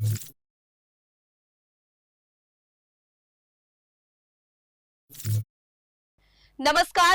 નમસ્કાર,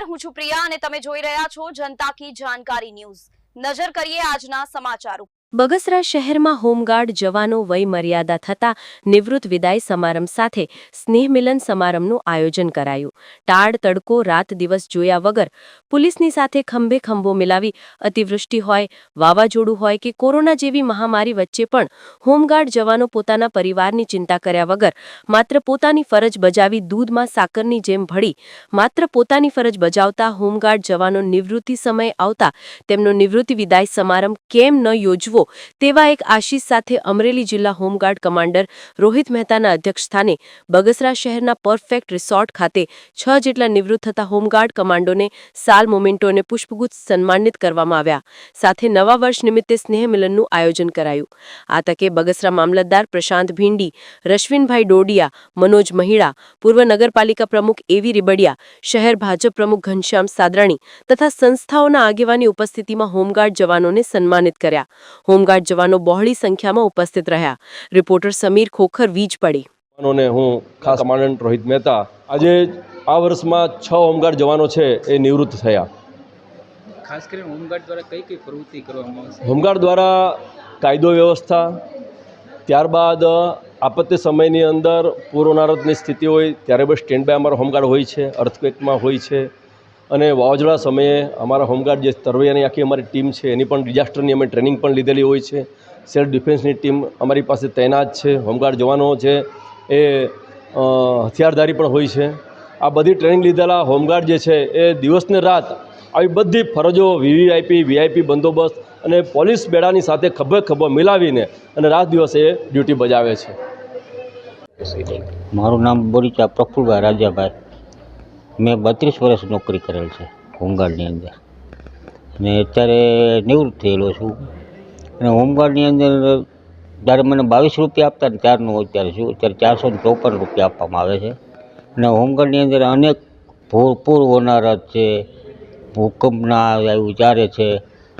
હું છું પ્રિયા અને તમે જોઈ રહ્યા છો જનતા કી જાણકારી ન્યૂઝ। નજર કરીએ આજના સમાચારો। બગસરા શહેરમાં હોમગાર્ડ જવાનો વય મર્યાદા થતા નિવૃત્ત વિદાય સમારંભ સાથે સ્નેહમિલન સમારંભનું આયોજન કરાયું। ટાળ તડકો રાત દિવસ જોયા વગર પોલીસની સાથે ખંભે ખંભો મિલાવી અતિવૃષ્ટિ હોય, વાવાઝોડું હોય કે કોરોના જેવી મહામારી વચ્ચે પણ હોમગાર્ડ જવાનો પોતાના પરિવારની ચિંતા કર્યા વગર માત્ર પોતાની ફરજ બજાવી દૂધમાં સાકરની જેમ ભળી માત્ર પોતાની ફરજ બજાવતા હોમગાર્ડ જવાનો નિવૃત્તિ સમય આવતા તેમનો નિવૃત્તિ વિદાય સમારંભ કેમ ન યોજવો તેવા એક આશીષ સાથે અમરેલી જિલ્લા હોમગાર્ડ કમાન્ડર રોહિત મહેતાના અધ્યક્ષસ્થાને બગસરા શહેરના પરફેક્ટ રિસોર્ટ ખાતે 6 જેટલા નિવૃત્ત થતા હોમગાર્ડ કમાન્ડોને સાલ મોમેન્ટો અને પુષ્પગુચ્છ સન્માનિત કરવામાં આવ્યા। સાથે નવા વર્ષ નિમિત્તે સ્નેહ મિલનનું આયોજન કરાયું। આ તકે બગસરા મામલતદાર પ્રશાંત ભીંડી, રશ્વિનભાઈ ડોડિયા, મનોજ મહિડા, પૂર્વ નગરપાલિકા પ્રમુખ એવી રીબડિયા, શહેર ભાજપ પ્રમુખ ઘનશ્યામ સાદરાણી તથા સંસ્થાઓના આગેવાની ઉપસ્થિતિમાં હોમગાર્ડ જવાનોને સન્માનિત કર્યા। હોમગાર્ડ જવાનો બહોળી સંખ્યામાં ઉપસ્થિત રહ્યા। રિપોર્ટર સમીર ખોખર, વીજ પડી। હું ખાસ કમાન્ડન્ટ રોહિત મહેતા। આજે આ વર્ષમાં 6 હોમગાર્ડ જવાનો છે એ નિવૃત્ત થયા। ખાસ કરીને હોમગાર્ડ દ્વારા કઈ પ્રવૃત્તિ કરવામાં આવશે? હોમગાર્ડ દ્વારા કાયદો વ્યવસ્થા, ત્યારબાદ આપત્તિ સમયની અંદર પૂર્વનારદની સ્થિતિ હોય ત્યારે બસ સ્ટેન્ડ બાય અમારા હોમગાર્ડ હોય છે, અર્થક્વેકમાં હોય છે અને વાવાઝોડા સમયે અમારા હોમગાર્ડ જે તરવૈયાની આખી અમારી ટીમ છે એની પણ ડિઝાસ્ટરની અમે ટ્રેનિંગ પણ લીધેલી હોય છે। સેલ્ફ ડિફેન્સની ટીમ અમારી પાસે તૈનાત છે। હોમગાર્ડ જવાનો છે એ હથિયારધારી પણ હોય છે। આ બધી ટ્રેનિંગ લીધેલા હોમગાર્ડ જે છે એ દિવસને રાત આવી બધી ફરજો વીઆઈપી બંદોબસ્ત અને પોલીસ બેડાની સાથે ખભે ખભો મિલાવીને અને રાત દિવસે એ ડ્યુટી બજાવે છે। મારું નામ બોરીચા પ્રફુલભાઈ રાજાભાઈ। મેં 32 વર્ષ નોકરી કરેલ છે હોમગાર્ડની અંદર અને અત્યારે નિવૃત્ત થયેલો છું। અને હોમગાર્ડની અંદર જ્યારે મને 22 રૂપિયા આપતા ને ત્યારનું અત્યારે છું, અત્યારે 454 રૂપિયા આપવામાં આવે છે। અને હોમગાર્ડની અંદર અનેક પૂર હોનારત છે, ભૂકંપના આવ્યું ત્યારે છે,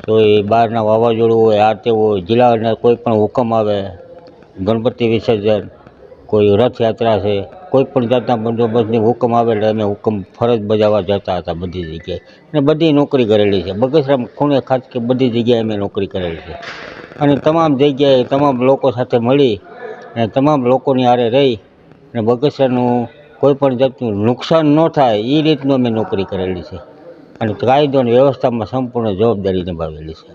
તો એ બહારના વાવાઝોડું હોય, આ તે હોય, જિલ્લાના કોઈ પણ હુકમ આવે, ગણપતિ વિસર્જન, કોઈ રથયાત્રા છે, કોઈ પણ જાતના બંદોબસ્તની હુકમ આવે એટલે અમે હુકમ ફરજ બજાવવા જતા હતા બધી જગ્યાએ અને બધી નોકરી કરેલી છે। બગસરા ખૂણે ખાસ કે બધી જગ્યાએ અમે નોકરી કરેલી છે અને તમામ જગ્યાએ તમામ લોકો સાથે મળી અને તમામ લોકોની હારે રહી અને બગસરાનું કોઈ પણ જાતનું નુકસાન ન થાય એ રીતનું અમે નોકરી કરેલી છે અને કાયદો અને વ્યવસ્થામાં સંપૂર્ણ જવાબદારી નિભાવેલી છે।